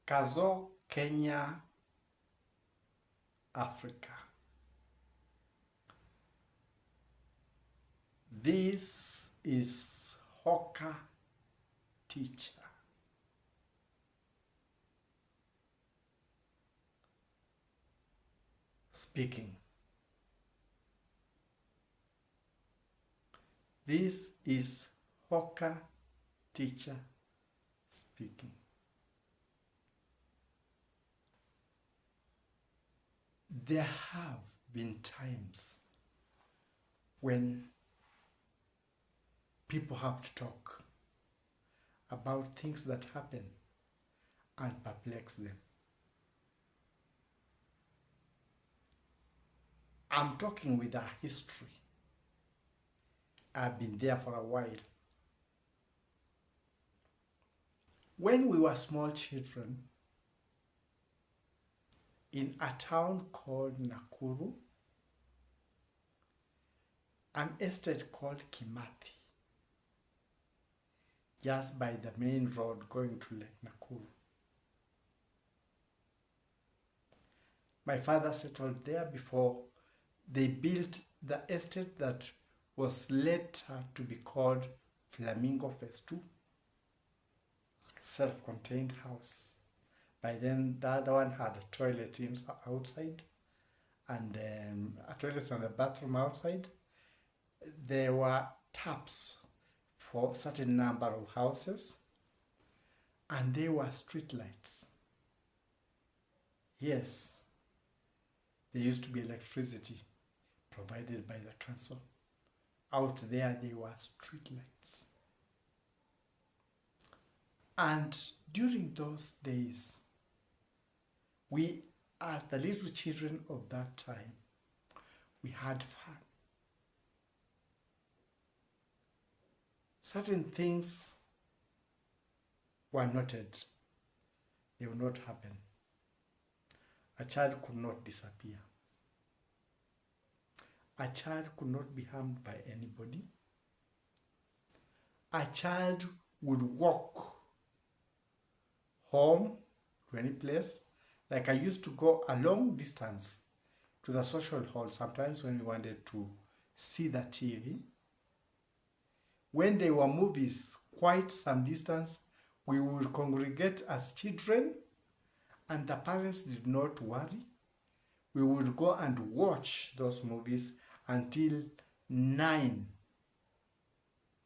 Kadzo, Kenya, Africa. This is Hoka Teacher. Speaking. This is Hoka Teacher speaking. There have been times when people have to talk about things that happen and perplex them. I'm talking with a history. I've been there for a while. When we were small children, in a town called Nakuru, an estate called Kimathi, just by the main road going to Lake Nakuru. My father settled there before they built the estate that was later to be called Flamingo Phase 2, self-contained house. By then, the other one had a toilet outside and a toilet and a bathroom outside. There were taps for a certain number of houses, and there were street lights. Yes, there used to be electricity provided by the council. Out there were street lights. And during those days, we, as the little children of that time, we had fun. Certain things were noted. They would not happen. A child could not disappear. A child could not be harmed by anybody. A child would walk home to any place. Like I used to go a long distance to the social hall sometimes when we wanted to see the TV. When there were movies quite some distance, we would congregate as children and the parents did not worry. We would go and watch those movies until 9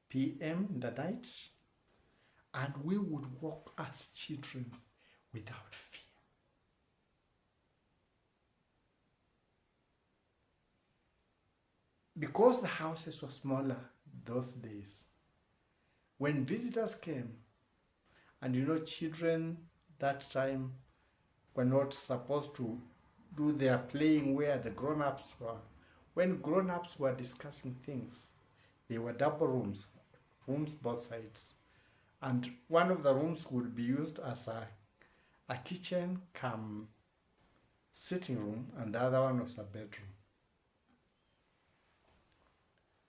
p.m. in the night, and we would walk as children without fear. Because the houses were smaller those days, when visitors came, and children that time were not supposed to do their playing where the grown-ups were. When grown-ups were discussing things, they were double rooms both sides. And one of the rooms would be used as a kitchen cum sitting room, and the other one was a bedroom.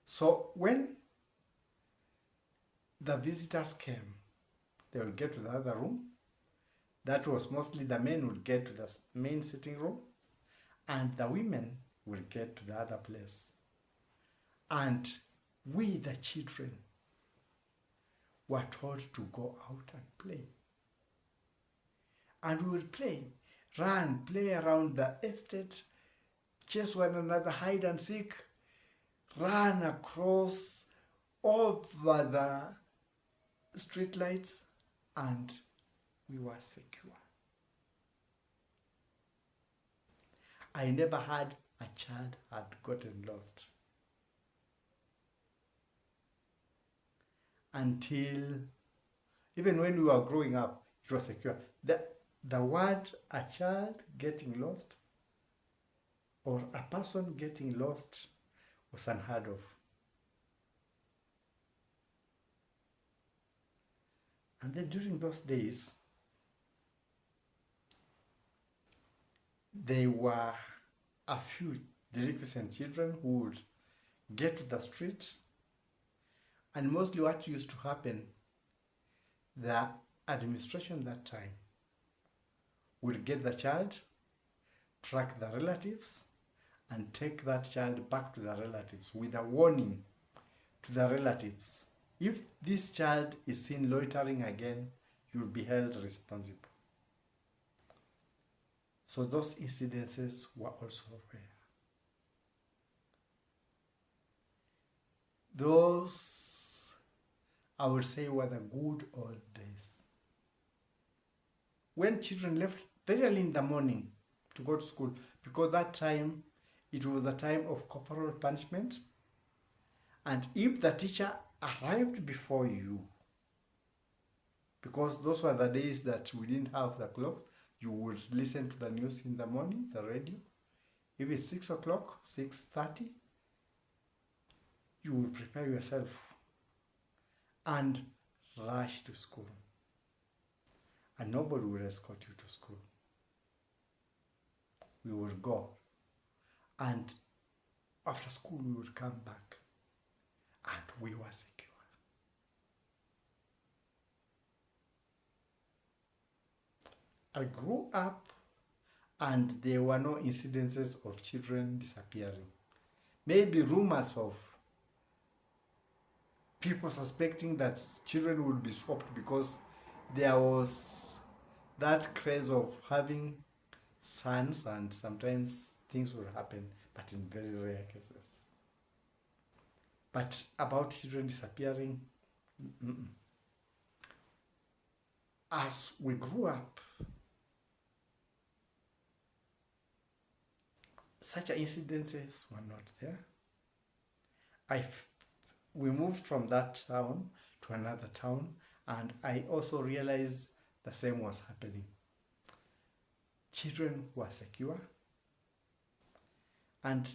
So when the visitors came, they would get to the other room. That was mostly the men would get to the main sitting room, and the women would get to the other place. And we, the children, were told to go out and play. And we would play, run, play around the estate, chase one another, hide and seek, run across over the street lights, and we were secure. I never had a child had gotten lost until even when we were growing up, it was secure. The word a child getting lost or a person getting lost was unheard of. And then during those days, there were a few delinquent children who would get to the street, and mostly what used to happen, the administration that time will get the child, track the relatives, and take that child back to the relatives with a warning to the relatives. If this child is seen loitering again, you will be held responsible. So those incidences were also rare. Those, I would say, were the good old days. When children left very early in the morning to go to school, because that time it was a time of corporal punishment. And if the teacher arrived before you, because those were the days that we didn't have the clocks, you would listen to the news in the morning, the radio. If it's 6 o'clock, 6:30, you will prepare yourself and rush to school. And nobody will escort you to school. We will go. And after school, we would come back. And we were secure. I grew up and there were no incidences of children disappearing. Maybe rumors of people suspecting that children would be swapped because there was that craze of having sons, and sometimes things would happen, but in very rare cases. But about children disappearing, as we grew up, such incidences were not there. We moved from that town to another town, and I also realized the same was happening. Children were secure, and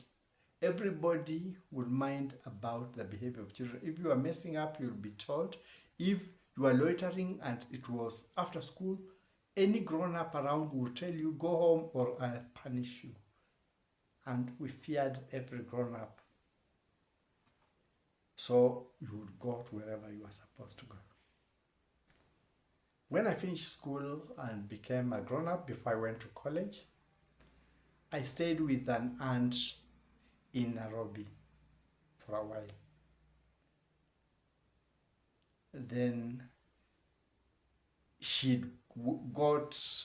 everybody would mind about the behavior of children. If you are messing up, you'll be told. If you are loitering and it was after school, any grown-up around will tell you, go home or I'll punish you. And we feared every grown-up. So you would go to wherever you were supposed to go. When I finished school and became a grown-up, before I went to college, I stayed with an aunt in Nairobi for a while. Then she got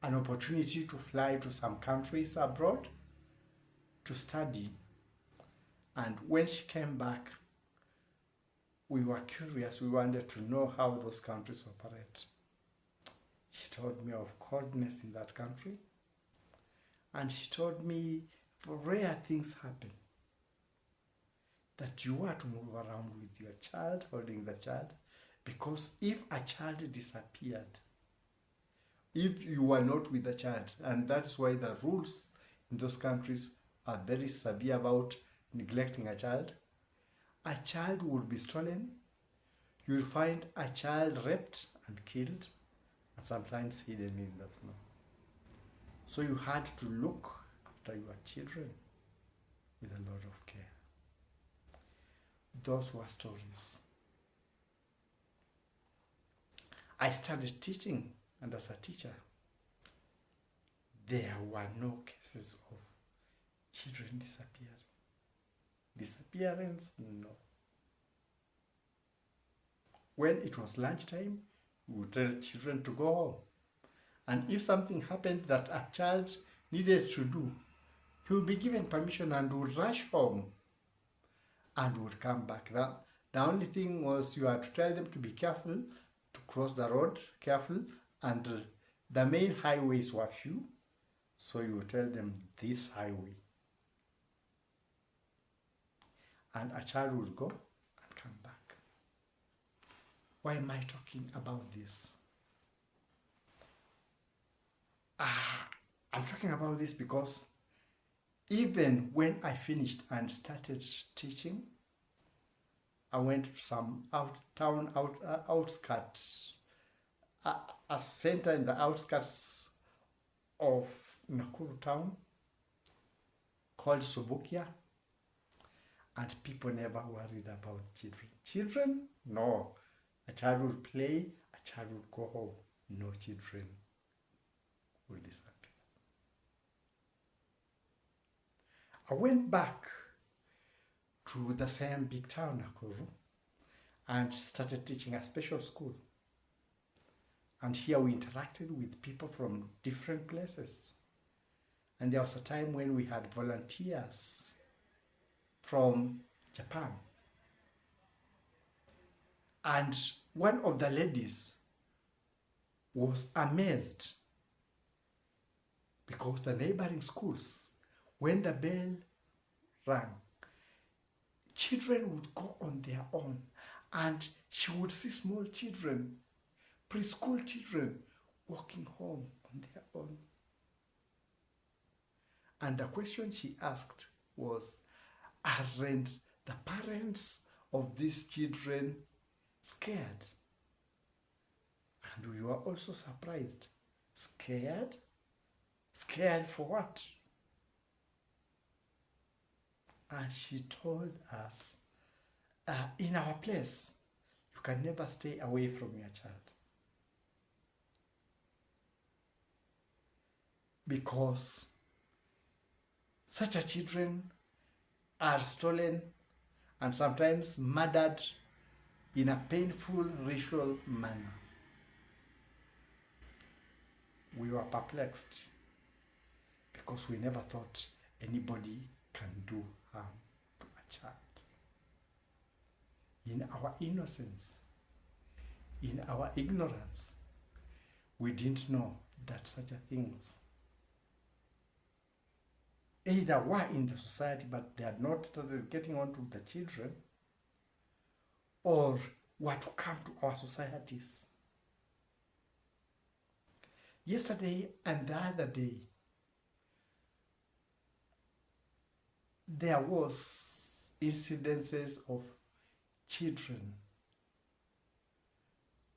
an opportunity to fly to some countries abroad to study. And when she came back, we were curious. We wanted to know how those countries operate. She told me of coldness in that country. And she told me rare things happen. That you are to move around with your child, holding the child. Because if a child disappeared, if you were not with the child, and that's why the rules in those countries are very severe about neglecting a child would be stolen. You will find a child raped and killed, and sometimes hidden in the snow. So you had to look after your children with a lot of care. Those were stories. I started teaching, and as a teacher, there were no cases of children disappearing. Disappearance, no. When it was lunchtime, we would tell children to go home. And if something happened that a child needed to do, he would be given permission and would rush home and would come back. The only thing was you had to tell them to be careful, to cross the road, careful, and the main highways were few, so you would tell them this highway. And a child would go and come back. Why am I talking about this? I'm talking about this because even when I finished and started teaching, I went to some outskirts, a center in the outskirts of Nakuru town called Subukia, and people never worried about children. Children? No. A child would play, a child would go home. No children. will disappear. I went back to the same big town, Nakuru, and started teaching a special school. And here we interacted with people from different places. And there was a time when we had volunteers from Japan. And one of the ladies was amazed because the neighboring schools, when the bell rang, children would go on their own, and she would see small children, preschool children, walking home on their own. And the question she asked was, aren't the parents of these children scared? And we were also surprised. Scared? Scared for what? And she told us, in our place, you can never stay away from your child. Because such a children are stolen and sometimes murdered in a painful ritual manner. We were perplexed because we never thought anybody can do harm to a child. In our innocence, in our ignorance, we didn't know that such a things either were in the society but they had not started getting on to the children, or were to come to our societies. Yesterday and the other day, there was incidences of children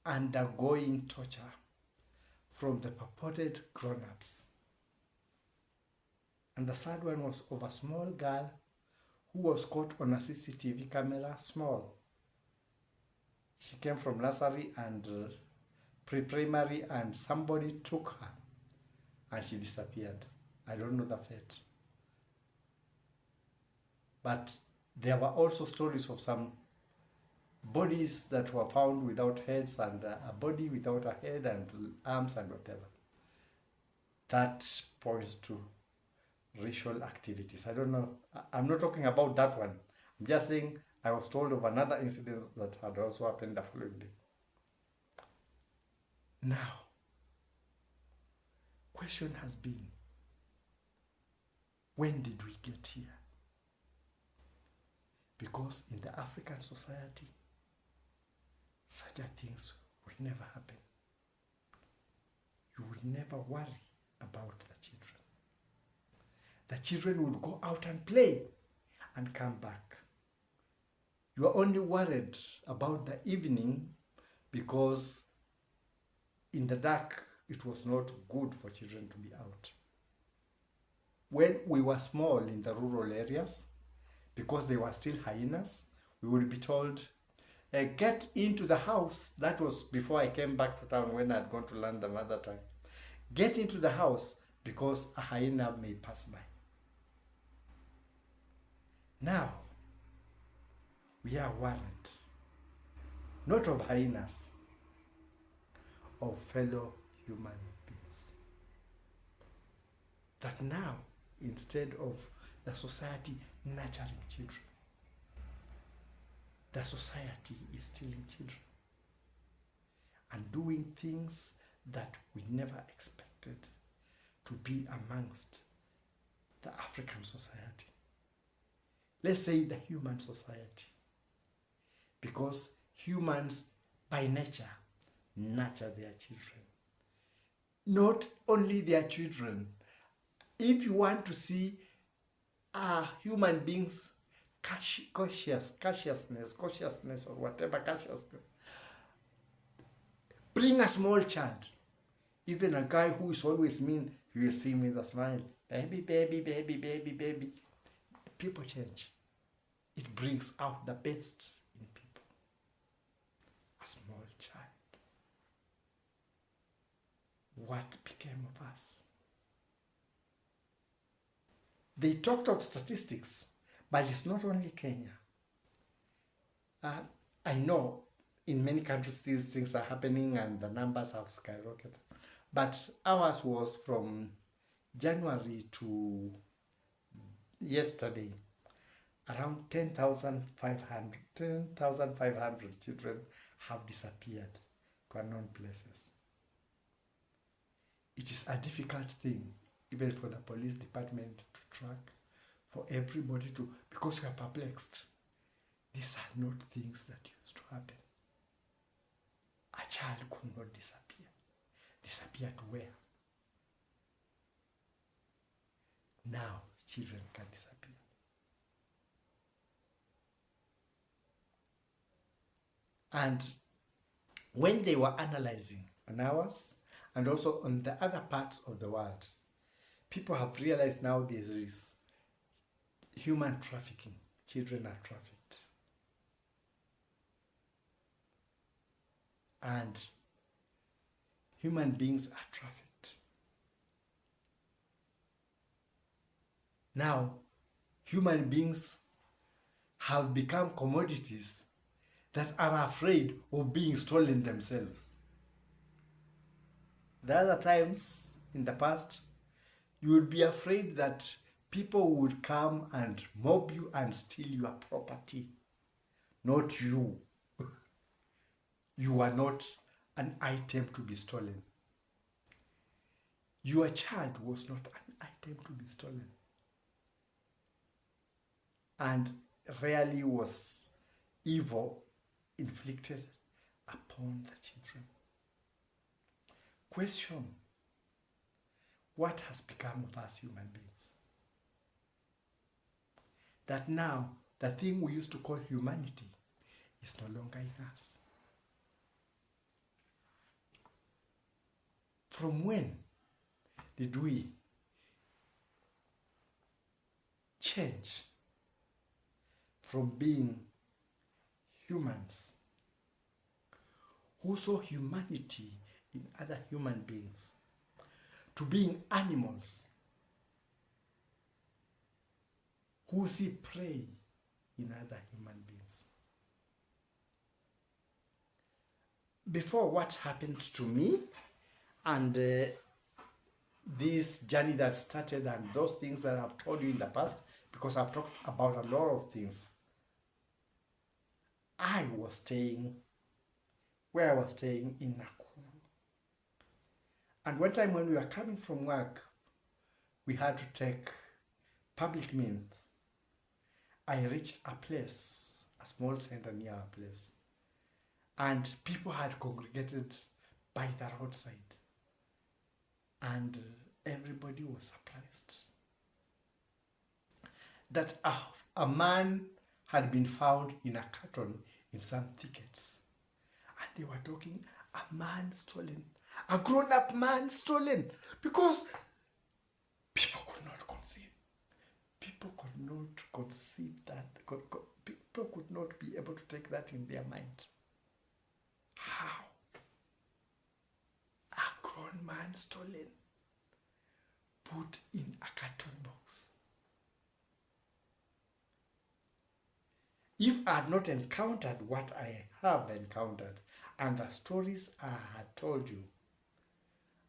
undergoing torture from the purported grown-ups. And the third one was of a small girl who was caught on a CCTV camera, small. She came from nursery and pre-primary, and somebody took her and she disappeared. I don't know the fate. But there were also stories of some bodies that were found without heads, and a body without a head and arms and whatever. That points to racial activities. I don't know. I'm not talking about that one. I'm just saying I was told of another incident that had also happened the following day. Now, question has been, when did we get here? Because in the African society, such things would never happen. You would never worry about the children. The children would go out and play and come back. You are only worried about the evening because in the dark it was not good for children to be out. When we were small in the rural areas, because they were still hyenas, we would be told, get into the house. That was before I came back to town, when I had gone to learn the mother tongue. Get into the house because a hyena may pass by. Now, we are worried, not of hyenas, of fellow human beings. That now, instead of the society nurturing children, the society is stealing children and doing things that we never expected to be amongst the African society. Let's say the human society, because humans by nature nurture their children. Not only their children. If you want to see human beings cautiousness or whatever cautiousness, bring a small child. Even a guy who is always mean, you will see him with a smile. Baby, baby, baby, baby, baby. People change. It brings out the best in people. A small child. what became of us. They talked of statistics, but it's not only Kenya. I know in many countries these things are happening and the numbers have skyrocketed. But ours was from January to yesterday, around 10,500 children have disappeared to unknown places. It is a difficult thing, even for the police department to track, for everybody to, because we are perplexed. These are not things that used to happen. A child could not disappear. Disappear to where? Now, children can disappear. And when they were analyzing on ours and also on the other parts of the world, people have realized now there is human trafficking. Children are trafficked. And human beings are trafficked. Now, human beings have become commodities that are afraid of being stolen themselves. The other times in the past, you would be afraid that people would come and mob you and steal your property. Not you. You are not an item to be stolen. Your child was not an item to be stolen. And rarely was evil inflicted upon the children. Question: what has become of us human beings? That now, the thing we used to call humanity is no longer in us. From when did we change from being humans who saw humanity in other human beings to being animals who see prey in other human beings? Before what happened to me and this journey that started and those things that I've told you in the past, because I've talked about a lot of things, I was staying where I was staying in Nakuru. And one time when we were coming from work, we had to take public means. I reached a place, a small center near our place, and people had congregated by the roadside. And everybody was surprised that a man had been found in a carton in some thickets. And they were talking, a man stolen, a grown-up man stolen, because people could not conceive. People could not conceive that. People could not be able to take that in their mind. How? A grown man stolen, put in a carton box. If I had not encountered what I have encountered and the stories I had told you,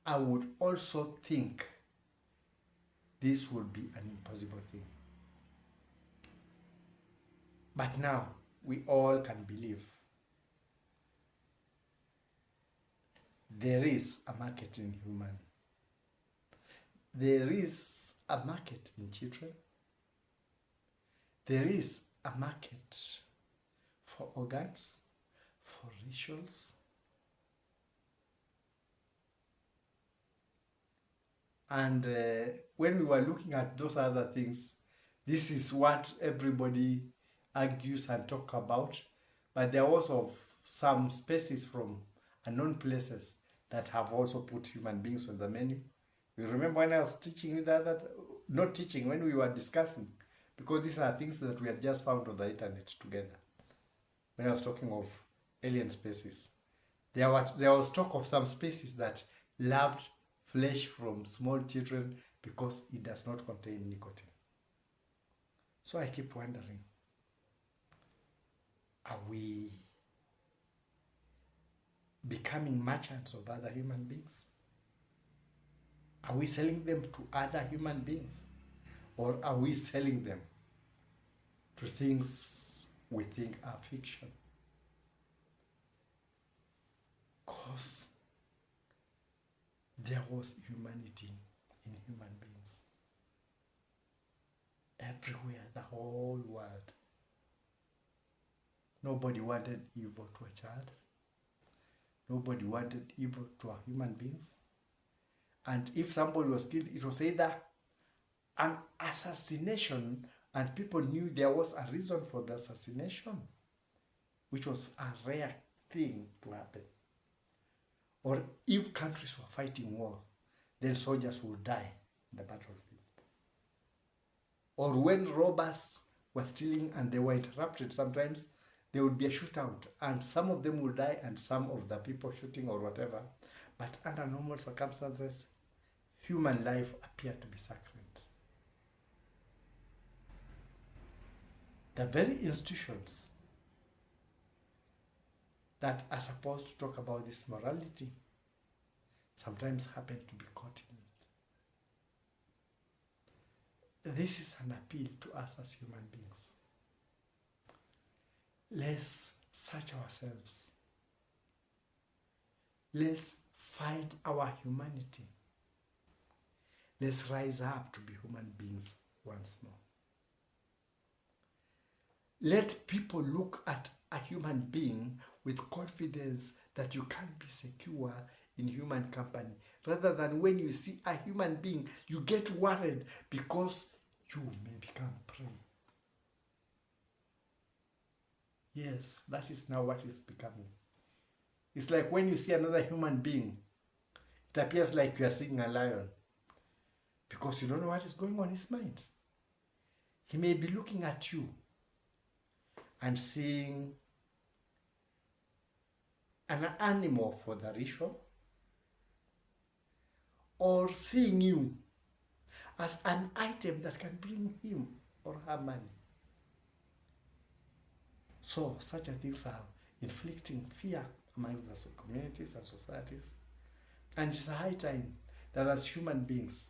I would also think this would be an impossible thing. But now we all can believe there is a market in human. There is a market in children. There is a market for organs, for rituals. And when we were looking at those other things, this is what everybody argues and talk about. But there are also some species from unknown places that have also put human beings on the menu. You remember when I was teaching you not teaching, when we were discussing, because these are things that we had just found on the internet together. When I was talking of alien species, there was talk of some species that loved flesh from small children because it does not contain nicotine. So I keep wondering, are we becoming merchants of other human beings? Are we selling them to other human beings? Or are we selling them to things we think are fiction? Because there was humanity in human beings. Everywhere, the whole world. Nobody wanted evil to a child. Nobody wanted evil to our human beings. And if somebody was killed, it was either an assassination and people knew there was a reason for the assassination, which was a rare thing to happen. Or if countries were fighting war, then soldiers would die in the battlefield. Or when robbers were stealing and they were interrupted, sometimes there would be a shootout and some of them would die and some of the people shooting or whatever. But under normal circumstances, human life appeared to be sacred. The very institutions that are supposed to talk about this morality sometimes happen to be caught in it. This is an appeal to us as human beings. Let's search ourselves. Let's find our humanity. Let's rise up to be human beings once more. Let people look at a human being with confidence that you can be secure in human company, rather than when you see a human being, you get worried because you may become prey. Yes, that is now what is becoming. It's like when you see another human being, it appears like you are seeing a lion because you don't know what is going on in his mind. He may be looking at you and seeing an animal for the ritual, or seeing you as an item that can bring him or her money. So such things are inflicting fear amongst the communities and societies. And it's a high time that as human beings,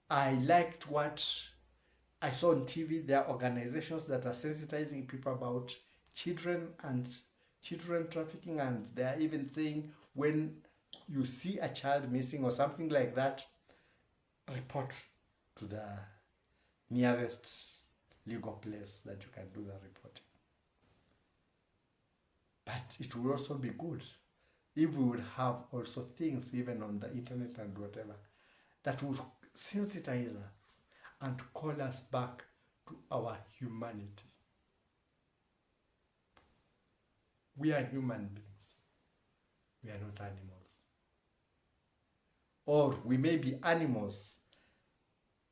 I liked what I saw on TV. There are organizations that are sensitizing people about children and children trafficking, and they are even saying when you see a child missing or something like that, report to the nearest legal place that you can do the reporting. But it would also be good if we would have also things even on the internet and whatever that would sensitize us and call us back to our humanity. We are human beings. We are not animals. Or we may be animals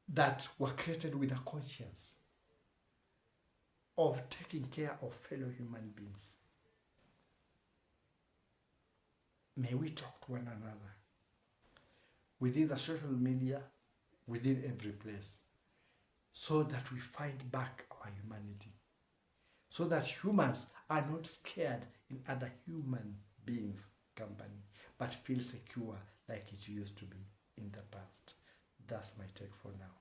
that were created with a conscience of taking care of fellow human beings. May we talk to one another within the social media, within every place, so that we find back our humanity, so that humans are not scared in other human beings' company, but feel secure like it used to be in the past. That's my take for now.